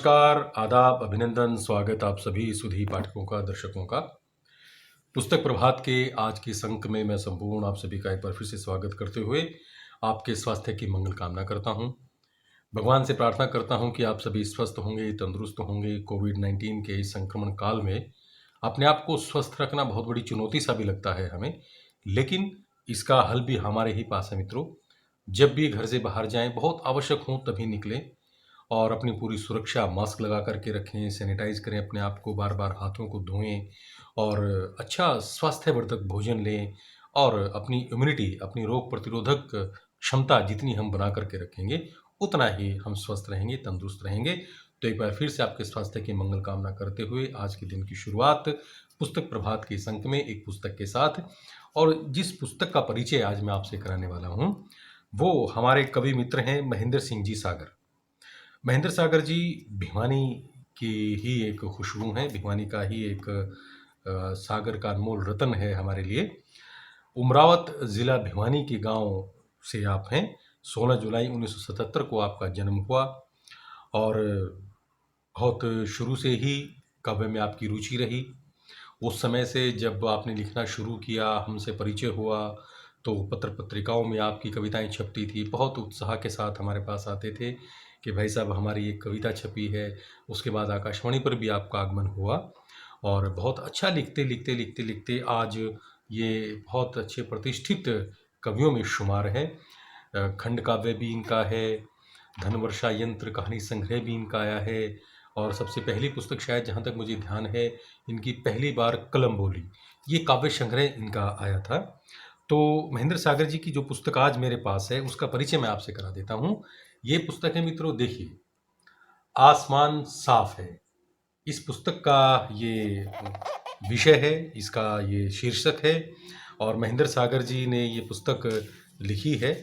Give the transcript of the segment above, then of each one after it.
नमस्कार, आदाब, अभिनंदन, स्वागत आप सभी सुधी पाठकों का, दर्शकों का। पुस्तक प्रभात के आज के इस अंक में मैं संपूर्ण आप सभी का एक बार फिर से स्वागत करते हुए आपके स्वास्थ्य की मंगल कामना करता हूं। भगवान से प्रार्थना करता हूं कि आप सभी स्वस्थ होंगे, तंदुरुस्त होंगे। कोविड-19 के इस संक्रमण काल में अपने आप को स्वस्थ रखना बहुत बड़ी चुनौती सा भी लगता है हमें, लेकिन इसका हल भी हमारे ही पास है मित्रों। जब भी घर से बाहर जाएँ, बहुत आवश्यक हो तभी निकलें और अपनी पूरी सुरक्षा मास्क लगा कर के रखें, सैनिटाइज़ करें अपने आप को, बार-बार हाथों को धोएँ और अच्छा स्वास्थ्यवर्धक भोजन लें और अपनी इम्यूनिटी, अपनी रोग प्रतिरोधक क्षमता जितनी हम बना कर के रखेंगे, उतना ही हम स्वस्थ रहेंगे, तंदुरुस्त रहेंगे। तो एक बार फिर से आपके स्वास्थ्य की मंगल कामना करते हुए आज के दिन की शुरुआत पुस्तक प्रभात के इस अंक में एक पुस्तक के साथ और जिस पुस्तक का परिचय आज मैं आपसे कराने वाला हूँ, वो हमारे कवि मित्र हैं महेंद्र सिंह जी सागर। महेंद्र सागर जी भिवानी की ही एक खुशबू हैं, भिवानी का ही एक सागर का अनमोल रत्न है हमारे लिए। उमरावत ज़िला भिवानी के गांव से आप हैं। 16 जुलाई 1977 को आपका जन्म हुआ और बहुत शुरू से ही काव्य में आपकी रुचि रही। उस समय से जब आपने लिखना शुरू किया, हमसे परिचय हुआ, तो पत्र-पत्रिकाओं में आपकी कविताएँ छपती थी। बहुत उत्साह के साथ हमारे पास आते थे कि भाई साहब हमारी एक कविता छपी है। उसके बाद आकाशवाणी पर भी आपका आगमन हुआ और बहुत अच्छा लिखते आज ये बहुत अच्छे प्रतिष्ठित कवियों में शुमार हैं। खंड काव्य भी इनका है, धनवर्षा यंत्र कहानी संग्रह भी इनका आया है और सबसे पहली पुस्तक शायद जहाँ तक मुझे ध्यान है, इनकी पहली बार कलम बोली, ये काव्य संग्रह इनका आया था। तो महेंद्र सागर जी की जो पुस्तक आज मेरे पास है, उसका परिचय मैं आपसे करा देता हूँ। ये पुस्तक है मित्रों, देखिए, आसमान साफ है। इस पुस्तक का ये विषय है, इसका ये शीर्षक है और महेंद्र सागर जी ने ये पुस्तक लिखी है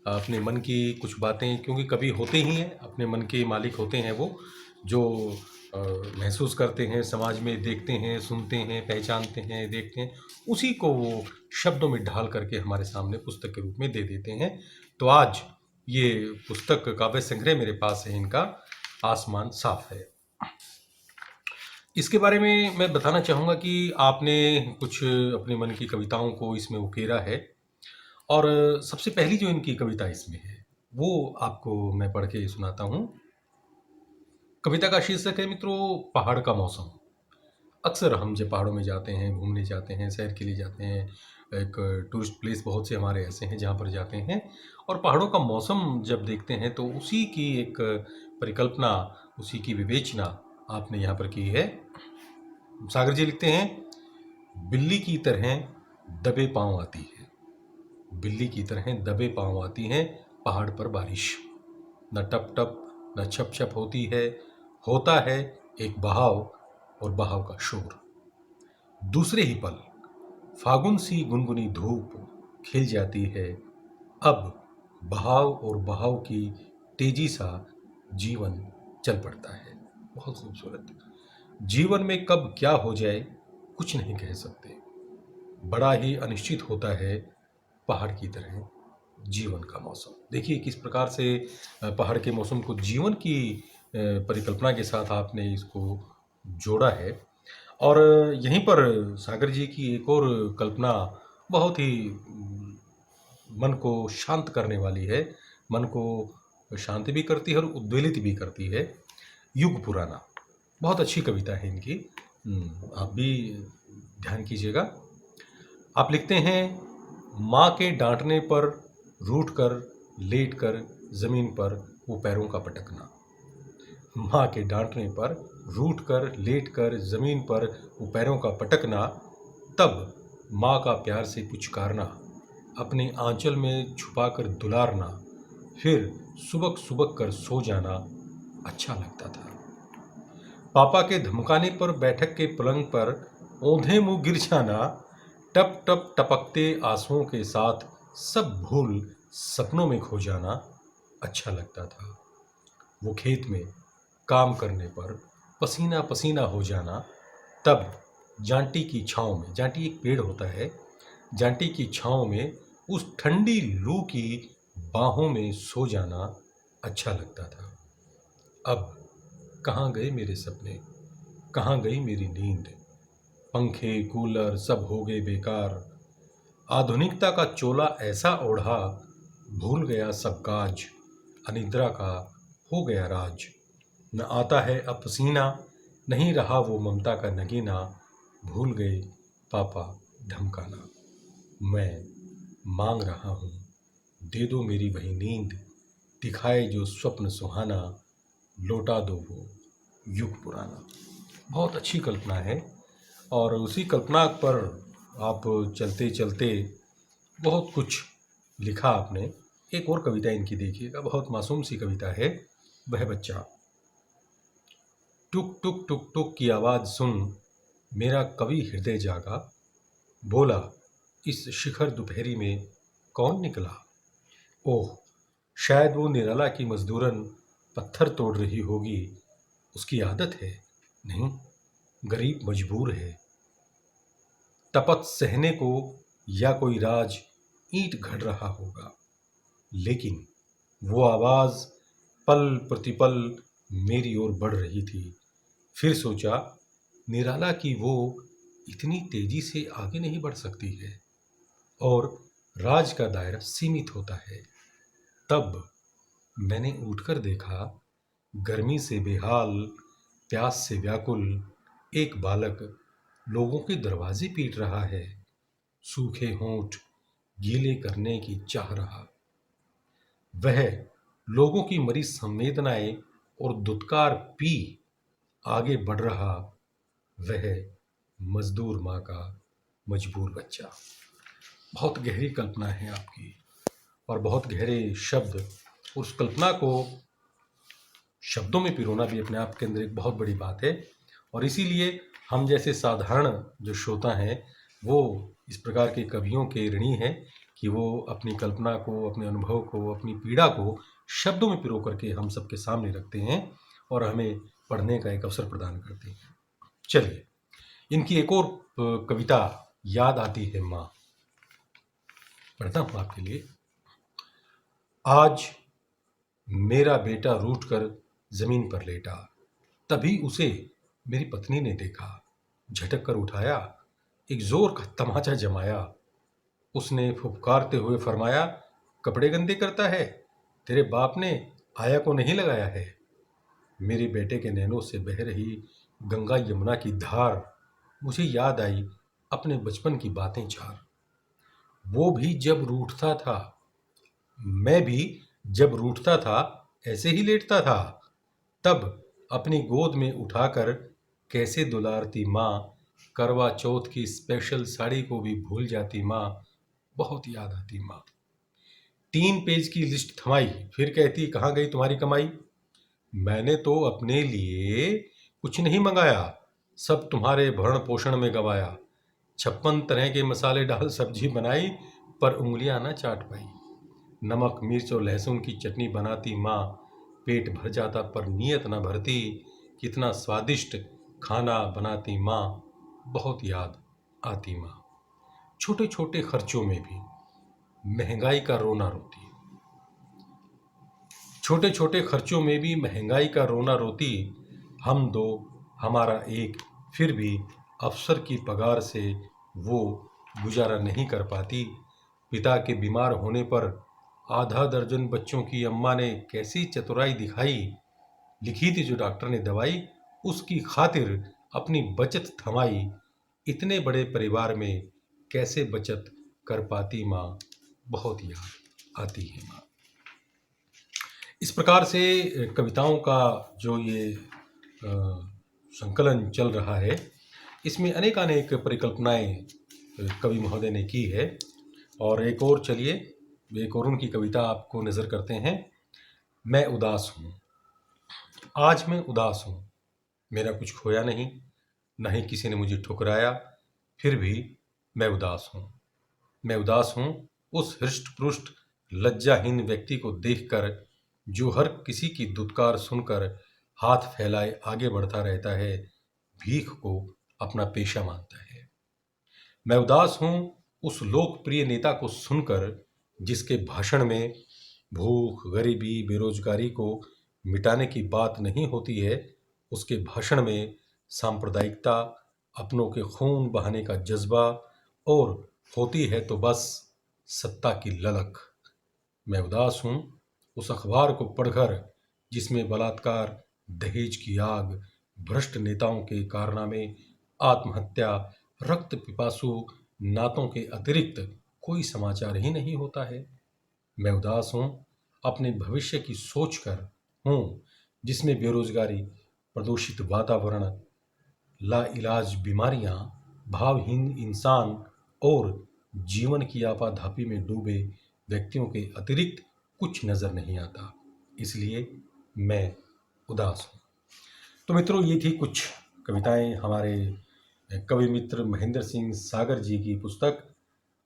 अपने मन की कुछ बातें, क्योंकि कवि होते ही हैं, अपने मन के मालिक होते हैं वो, जो महसूस करते हैं, समाज में देखते हैं, सुनते हैं, पहचानते हैं, देखते हैं, उसी को वो शब्दों में ढाल करके हमारे सामने पुस्तक के रूप में दे देते हैं। तो आज ये पुस्तक काव्य संग्रह मेरे पास है इनका, आसमान साफ है। इसके बारे में मैं बताना चाहूँगा कि आपने कुछ अपने मन की कविताओं को इसमें उकेरा है और सबसे पहली जो इनकी कविता इसमें है, वो आपको मैं पढ़ के सुनाता हूँ। कविता का शीर्षक है मित्रों, पहाड़ का मौसम। अक्सर हम जब पहाड़ों में जाते हैं, घूमने जाते हैं, सैर के लिए जाते हैं, एक टूरिस्ट प्लेस बहुत से हमारे ऐसे हैं जहाँ पर जाते हैं और पहाड़ों का मौसम जब देखते हैं तो उसी की एक परिकल्पना, उसी की विवेचना आपने यहाँ पर की है। सागर जी लिखते हैं, बिल्ली की तरह दबे पाँव आती है, बिल्ली की तरह दबे पाँव आती है पहाड़ पर बारिश। न टप टप न छप छप होती है, होता है एक बहाव और बहाव का शोर। दूसरे ही पल फागुन सी गुनगुनी धूप खिल जाती है, अब बहाव और बहाव की तेजी सा जीवन चल पड़ता है। बहुत खूबसूरत। जीवन में कब क्या हो जाए कुछ नहीं कह सकते, बड़ा ही अनिश्चित होता है पहाड़ की तरह जीवन का मौसम। देखिए किस प्रकार से पहाड़ के मौसम को जीवन की परिकल्पना के साथ आपने इसको जोड़ा है और यहीं पर सागर जी की एक और कल्पना बहुत ही मन को शांत करने वाली है, मन को शांत भी करती है और उद्वेलित भी करती है। युग पुराना, बहुत अच्छी कविता है इनकी, आप भी ध्यान कीजिएगा। आप लिखते हैं, माँ के डांटने पर रूठ कर लेट कर ज़मीन पर वो पैरों का पटकना। माँ के डांटने पर रूठ कर लेट कर ज़मीन पर वो पैरों का पटकना, तब माँ का प्यार से पुचकारना, अपने आंचल में छुपाकर दुलारना, फिर सुबक सुबक कर सो जाना अच्छा लगता था। पापा के धमकाने पर बैठक के पलंग पर औंधे मुंह गिर जाना, टप टप टपकते आंसुओं के साथ सब भूल सपनों में खो जाना अच्छा लगता था। वो खेत में काम करने पर पसीना पसीना हो जाना, तब जांटी की छाँव में, जांटी एक पेड़ होता है, जांटी की छाँव में उस ठंडी लू की बाहों में सो जाना अच्छा लगता था। अब कहाँ गए मेरे सपने, कहाँ गई मेरी नींद। पंखे कूलर सब हो गए बेकार, आधुनिकता का चोला ऐसा ओढ़ा, भूल गया सब काज, अनिद्रा का हो गया राज। न आता है अब पसीना, नहीं रहा वो ममता का नगीना, भूल गए पापा धमकाना। मैं मांग रहा हूँ, दे दो मेरी वही नींद, दिखाए जो स्वप्न सुहाना, लौटा दो वो युग पुराना। बहुत अच्छी कल्पना है और उसी कल्पना पर आप चलते चलते बहुत कुछ लिखा आपने। एक और कविता इनकी देखिएगा, बहुत मासूम सी कविता है। वह बच्चा। टुक टुक टुक टुक की आवाज़ सुन, मेरा कवि हृदय जागा, बोला इस शिखर दोपहरी में कौन निकला। ओह, शायद वो निराला की मजदूरन पत्थर तोड़ रही होगी, उसकी आदत है। नहीं, गरीब मजबूर है तपत सहने को, या कोई राज ईंट घड़ रहा होगा। लेकिन वो आवाज़ पल प्रतिपल मेरी ओर बढ़ रही थी। फिर सोचा, निराला की वो इतनी तेजी से आगे नहीं बढ़ सकती है और राज का दायरा सीमित होता है। तब मैंने उठकर देखा, गर्मी से बेहाल, प्यास से व्याकुल एक बालक लोगों के दरवाजे पीट रहा है, सूखे होंठ गीले करने की चाह रहा। वह लोगों की मरी संवेदनाएं और दुत्कार पी आगे बढ़ रहा, वह मजदूर माँ का मजबूर बच्चा। बहुत गहरी कल्पना है आपकी और बहुत गहरे शब्द। उस कल्पना को शब्दों में पिरोना भी अपने आप के अंदर एक बहुत बड़ी बात है और इसीलिए हम जैसे साधारण जो श्रोता हैं वो इस प्रकार के कवियों के ऋणी हैं कि वो अपनी कल्पना को, अपने अनुभव को, अपनी पीड़ा को शब्दों में पिरो करके हम सबके सामने रखते हैं और हमें पढ़ने का एक अवसर प्रदान करते हैं। चलिए, इनकी एक और कविता याद आती है माँ, पढ़ता हूँ आपके लिए। आज मेरा बेटा रूठकर जमीन पर लेटा, तभी उसे मेरी पत्नी ने देखा, झटक कर उठाया, एक जोर का तमाचा जमाया। उसने फुफकारते हुए फरमाया, कपड़े गंदे करता है, तेरे बाप ने आया को नहीं लगाया है। मेरे बेटे के नैनों से बह रही गंगा यमुना की धार, मुझे याद आई अपने बचपन की बातें चार। वो भी जब रूठता था, मैं भी जब रूठता था ऐसे ही लेटता था। तब अपनी गोद में उठाकर कैसे दुलारती माँ, करवा चौथ की स्पेशल साड़ी को भी भूल जाती माँ, बहुत याद आती माँ। 3 पेज की लिस्ट थमाई, फिर कहती कहाँ गई तुम्हारी कमाई। मैंने तो अपने लिए कुछ नहीं मंगाया, सब तुम्हारे भरण पोषण में गवाया। 56 तरह के मसाले डाल सब्जी बनाई, पर उंगलियां ना चाट पाई। नमक मिर्च और लहसुन की चटनी बनाती माँ, पेट भर जाता पर नीयत न भरती। कितना स्वादिष्ट खाना बनाती माँ, बहुत याद आती माँ। छोटे छोटे खर्चों में भी महंगाई का रोना रोती, छोटे छोटे खर्चों में भी महंगाई का रोना रोती। हम दो हमारा एक, फिर भी अफसर की पगार से वो गुजारा नहीं कर पाती। पिता के बीमार होने पर आधा दर्जन बच्चों की अम्मा ने कैसी चतुराई दिखाई। लिखी थी जो डॉक्टर ने दवाई, उसकी खातिर अपनी बचत थमाई। इतने बड़े परिवार में कैसे बचत कर पाती माँ, बहुत याद आती है माँ। इस प्रकार से कविताओं का जो ये संकलन चल रहा है, इसमें अनेकानेक परिकल्पनाएं कवि महोदय ने की है। और एक और चलिए, एक और उनकी कविता आपको नज़र करते हैं। मैं उदास हूँ, आज मैं उदास हूँ, मेरा कुछ खोया नहीं, न ही किसी ने मुझे ठुकराया, फिर भी मैं उदास हूँ। मैं उदास हूँ उस हृष्ट पुष्ट लज्जाहीन व्यक्ति को देखकर जो हर किसी की दुत्कार सुनकर हाथ फैलाए आगे बढ़ता रहता है, भीख को अपना पेशा मानता है। मैं उदास हूँ उस लोकप्रिय नेता को सुनकर जिसके भाषण में भूख, गरीबी, बेरोजगारी को मिटाने की बात नहीं होती है, उसके भाषण में सांप्रदायिकता, अपनों के खून बहाने का जज्बा और होती है तो बस सत्ता की ललक। मैं उदास हूँ उस अखबार को पढ़कर जिसमें बलात्कार, दहेज की आग, भ्रष्ट नेताओं के कारनामे, आत्महत्या, रक्त पिपासु नातों के अतिरिक्त कोई समाचार ही नहीं होता है। मैं उदास हूँ अपने भविष्य की सोच कर हूँ जिसमें बेरोजगारी, प्रदूषित वातावरण, लाइलाज बीमारियां, भावहीन इंसान और जीवन की आपाधापी में डूबे व्यक्तियों के अतिरिक्त कुछ नजर नहीं आता। इसलिए मैं उदास हूँ। तो मित्रों, ये थी कुछ कविताएं हमारे कवि मित्र महेंद्र सिंह सागर जी की पुस्तक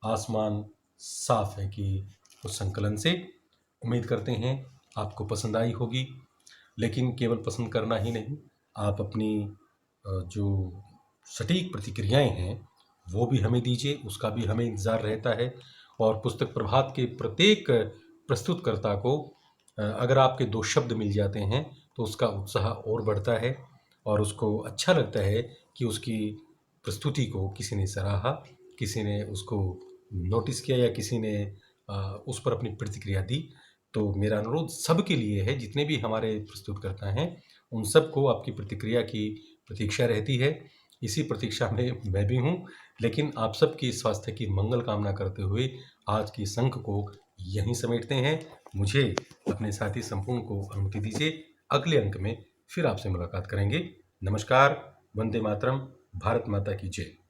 आसमान साफ है की उस संकलन से। उम्मीद करते हैं आपको पसंद आई होगी, लेकिन केवल पसंद करना ही नहीं, आप अपनी जो सटीक प्रतिक्रियाएं हैं वो भी हमें दीजिए, उसका भी हमें इंतज़ार रहता है। और पुस्तक प्रभात के प्रत्येक प्रस्तुतकर्ता को अगर आपके दो शब्द मिल जाते हैं तो उसका उत्साह और बढ़ता है और उसको अच्छा लगता है कि उसकी प्रस्तुति को किसी ने सराहा, किसी ने उसको नोटिस किया या किसी ने उस पर अपनी प्रतिक्रिया दी। तो मेरा अनुरोध सबके लिए है, जितने भी हमारे प्रस्तुतकर्ता हैं उन सबको आपकी प्रतिक्रिया की प्रतीक्षा रहती है। इसी प्रतीक्षा में मैं भी हूँ, लेकिन आप सबकी स्वास्थ्य की मंगल कामना करते हुए आज की इस अंक को यहीं समेटते हैं। मुझे अपने साथी संपूर्ण को अनुमति दीजिए, अगले अंक में फिर आपसे मुलाकात करेंगे। नमस्कार, वंदे मातरम, भारत माता की जय।